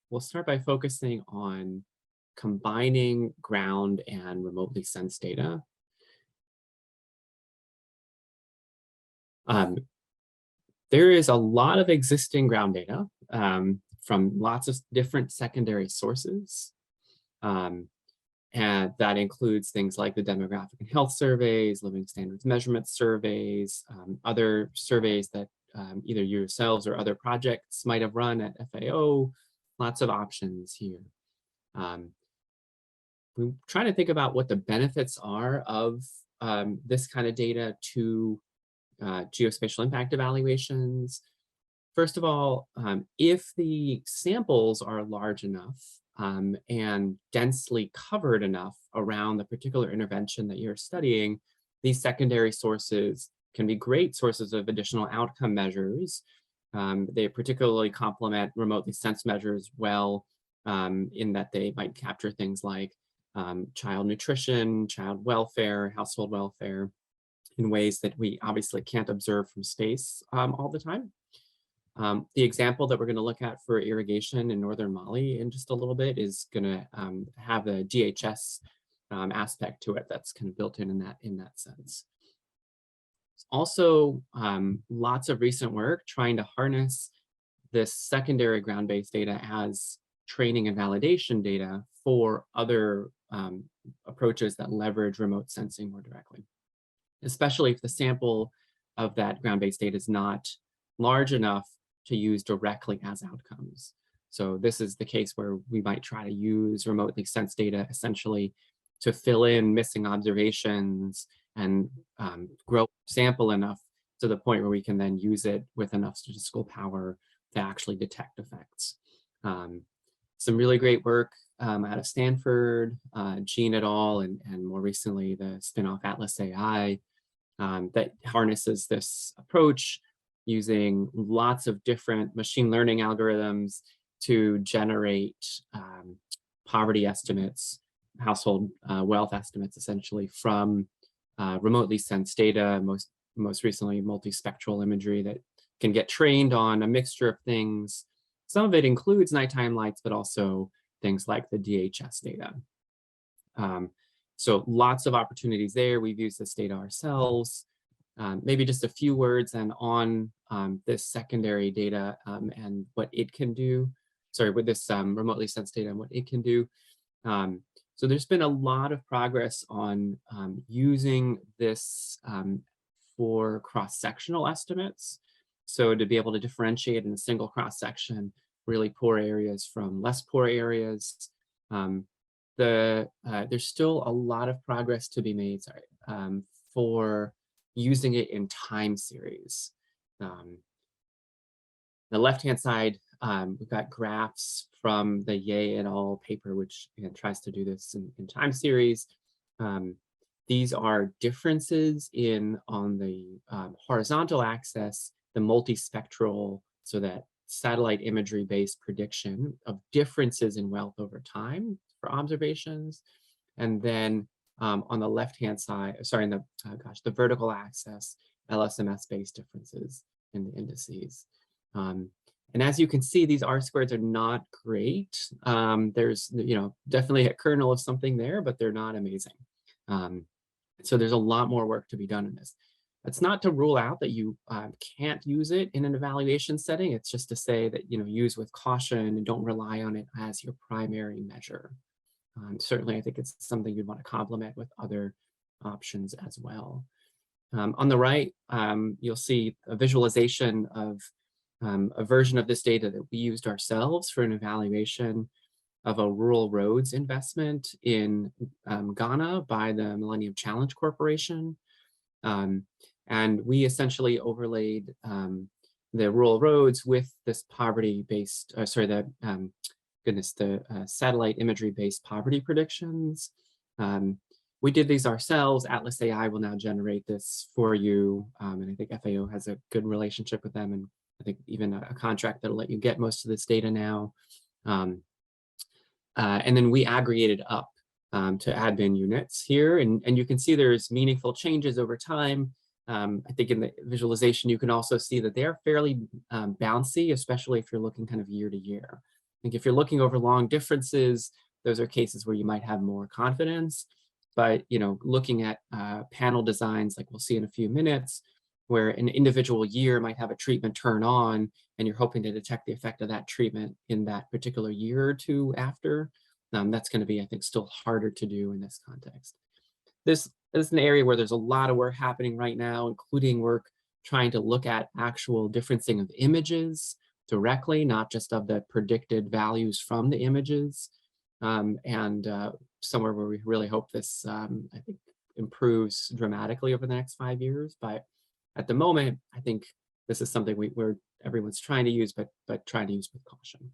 we'll start by focusing on combining ground and remotely sensed data. Um, there is a lot of existing ground data from lots of different secondary sources. Um, and that includes things like the demographic and health surveys, living standards measurement surveys, other surveys that either yourselves or other projects might have run at FAO, lots of options here. Um, we're trying to think about what the benefits are of this kind of data to geospatial impact evaluations. First of all, if the samples are large enough and densely covered enough around the particular intervention that you're studying, these secondary sources can be great sources of additional outcome measures. They particularly complement remotely sensed measures well in that they might capture things like child nutrition, child welfare, household welfare, in ways that we obviously can't observe from space all the time. The example that we're going to look at for irrigation in northern Mali in just a little bit is going to have a DHS aspect to it that's kind of built in that sense. Also, lots of recent work trying to harness this secondary ground-based data as training and validation data for other approaches that leverage remote sensing more directly, especially if the sample of that ground-based data is not large enough to use directly as outcomes. So this is the case where we might try to use remotely sensed data essentially to fill in missing observations and grow sample enough to the point where we can then use it with enough statistical power to actually detect effects. Some really great work out of Stanford, Jean et al., and more recently the spin-off Atlas AI that harnesses this approach using lots of different machine learning algorithms to generate poverty estimates, household wealth estimates, essentially from remotely sensed data, most recently multispectral imagery that can get trained on a mixture of things. Some of it includes nighttime lights, but also things like the DHS data. So lots of opportunities there. We've used this data ourselves. Maybe just a few words and on this secondary data and what it can do. Sorry, with this remotely sensed data and what it can do. So there's been a lot of progress on using this for cross-sectional estimates. So to be able to differentiate in a single cross-section really poor areas from less poor areas. There's still a lot of progress to be made, for using it in time series. The left-hand side, we've got graphs from the Ye et al. Paper, which again, tries to do this in time series. These are differences on the horizontal axis, the multispectral, so that satellite imagery-based prediction of differences in wealth over time for observations. And then on the left-hand side, sorry, in the vertical axis, LSMS-based differences in the indices. And as you can see, these R-squareds are not great. There's, definitely a kernel of something there, but they're not amazing. So there's a lot more work to be done in this. It's not to rule out that you can't use it in an evaluation setting. It's just to say that, use with caution and don't rely on it as your primary measure. Certainly, I think it's something you'd want to complement with other options as well. On the right, you'll see a visualization of a version of this data that we used ourselves for an evaluation of a rural roads investment in Ghana by the Millennium Challenge Corporation. And we essentially overlaid the rural roads with this poverty-based, the satellite imagery-based poverty predictions. We did these ourselves. Atlas AI will now generate this for you. And I think FAO has a good relationship with them, and I think even a contract that'll let you get most of this data now. And then we aggregated up to admin units here, and you can see there's meaningful changes over time. I think in the visualization, you can also see that they are fairly bouncy, especially if you're looking kind of year to year. think if you're looking over long differences, those are cases where you might have more confidence. But looking at panel designs, like we'll see in a few minutes, where an individual year might have a treatment turn on, and you're hoping to detect the effect of that treatment in that particular year or two after, that's going to be, I think, still harder to do in this context. This is an area where there's a lot of work happening right now, including work trying to look at actual differencing of images directly, not just of the predicted values from the images. Somewhere where we really hope this, I think, improves dramatically over the next 5 years. But at the moment, I think this is something where everyone's trying to use, but trying to use with caution.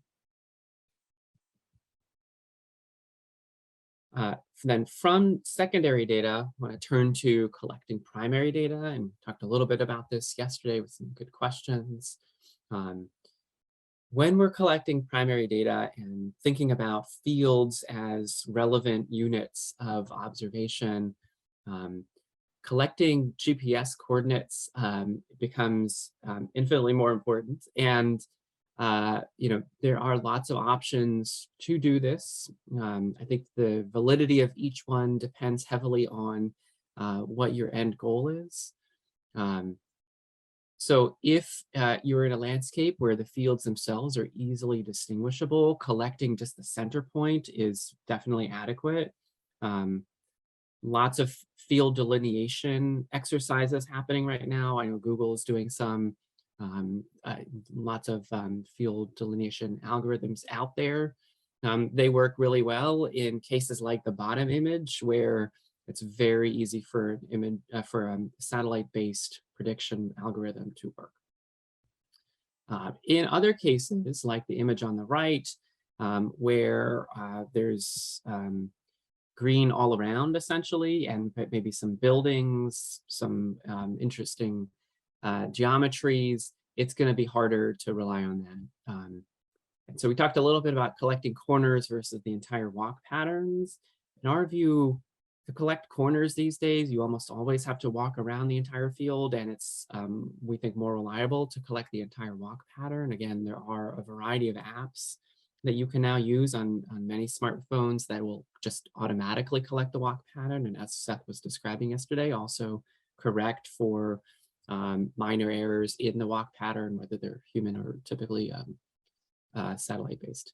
Then from secondary data, I want to turn to collecting primary data, and talked a little bit about this yesterday with some good questions. When we're collecting primary data and thinking about fields as relevant units of observation, collecting GPS coordinates becomes infinitely more important. And there are lots of options to do this. I think the validity of each one depends heavily on what your end goal is. So if you're in a landscape where the fields themselves are easily distinguishable, collecting just the center point is definitely adequate. Lots of field delineation exercises happening right now. I know Google is doing some, lots of field delineation algorithms out there. They work really well in cases like the bottom image, where it's very easy for satellite-based prediction algorithm to work. In other cases, like the image on the right, where there's green all around essentially, and maybe some buildings, some interesting geometries, it's going to be harder to rely on that. And so we talked a little bit about collecting corners versus the entire walk patterns. In our view, to collect corners these days, you almost always have to walk around the entire field, and it's, we think, more reliable to collect the entire walk pattern. Again, there are a variety of apps that you can now use on many smartphones that will just automatically collect the walk pattern, and as Seth was describing yesterday, also correct for minor errors in the walk pattern, whether they're human or typically satellite-based.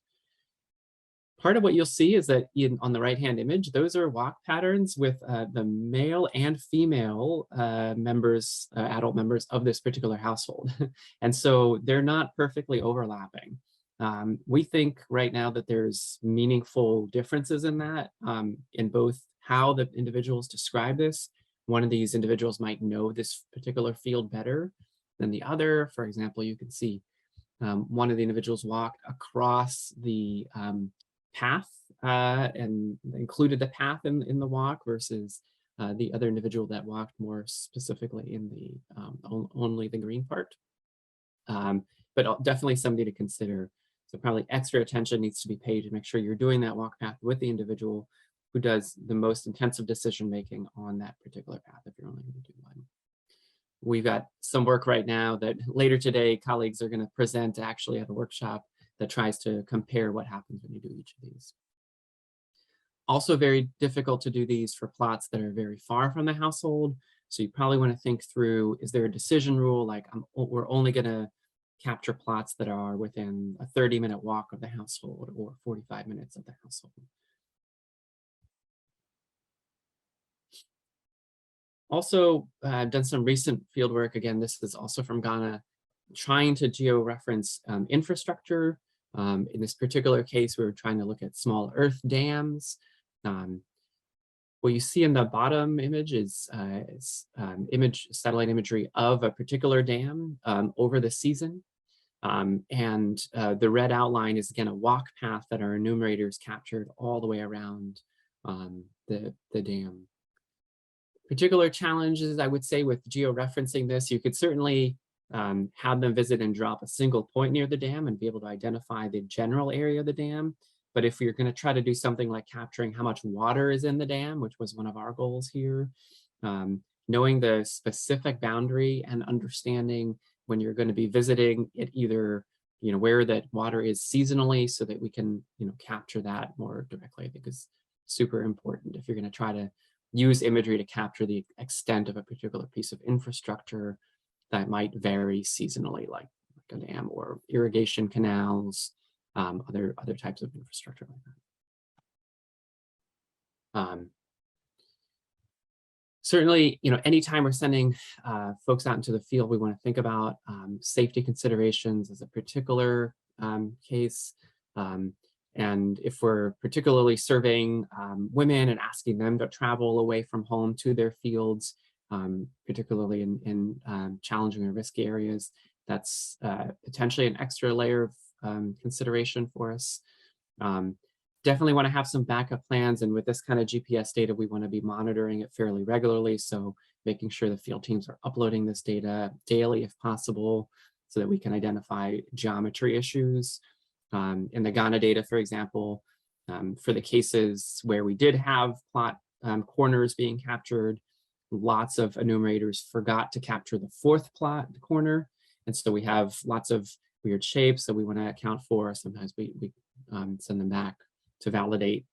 Part of what you'll see is that on the right-hand image, those are walk patterns with the male and female adult members of this particular household. And so they're not perfectly overlapping. We think right now that there's meaningful differences in that, in both how the individuals describe this. One of these individuals might know this particular field better than the other. For example, you can see one of the individuals walked across the path and included the path in the walk versus the other individual that walked more specifically in the only the green part. But definitely something to consider. So probably extra attention needs to be paid to make sure you're doing that walk path with the individual who does the most intensive decision making on that particular path if you're only going to do one. We've got some work right now that later today colleagues are going to present actually at a workshop that tries to compare what happens when you do each of these. Also very difficult to do these for plots that are very far from the household. So you probably want to think through, is there a decision rule like we're only going to capture plots that are within a 30-minute walk of the household or 45 minutes of the household. Also done some recent field work. Again, this is also from Ghana, trying to geo-reference infrastructure. In this particular case, we were trying to look at small earth dams. What you see in the bottom image is satellite imagery of a particular dam over the season. The red outline is, again, a walk path that our enumerators captured all the way around the dam. Particular challenges, I would say, with georeferencing this, you could certainly have them visit and drop a single point near the dam and be able to identify the general area of the dam. But if you're going to try to do something like capturing how much water is in the dam, which was one of our goals here, knowing the specific boundary and understanding when you're going to be visiting it either where that water is seasonally so that we can, capture that more directly. I think is super important if you're going to try to use imagery to capture the extent of a particular piece of infrastructure that might vary seasonally, like a dam or irrigation canals, other types of infrastructure like that. Certainly, anytime we're sending folks out into the field, we want to think about safety considerations as a particular case. And if we're particularly surveying women and asking them to travel away from home to their fields, particularly in challenging or risky areas, that's potentially an extra layer of consideration for us. Definitely want to have some backup plans. And with this kind of GPS data, we want to be monitoring it fairly regularly. So making sure the field teams are uploading this data daily if possible, so that we can identify geometry issues. In the Ghana data, for example, for the cases where we did have plot corners being captured, lots of enumerators forgot to capture the fourth plot corner. And so we have lots of weird shapes that we want to account for. Sometimes we send them back to validate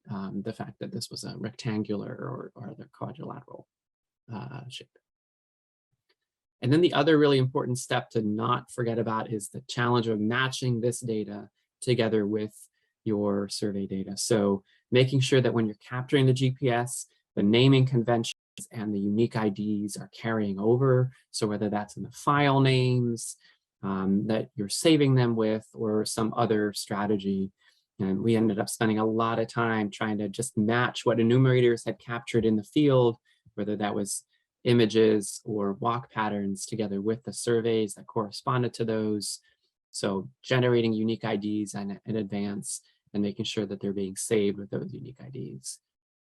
the fact that this was a rectangular or the quadrilateral shape. And then the other really important step to not forget about is the challenge of matching this data together with your survey data. So making sure that when you're capturing the GPS, the naming conventions and the unique IDs are carrying over. So whether that's in the file names that you're saving them with or some other strategy. And we ended up spending a lot of time trying to just match what enumerators had captured in the field, whether that was images or walk patterns, together with the surveys that corresponded to those. So generating unique IDs in advance and making sure that they're being saved with those unique IDs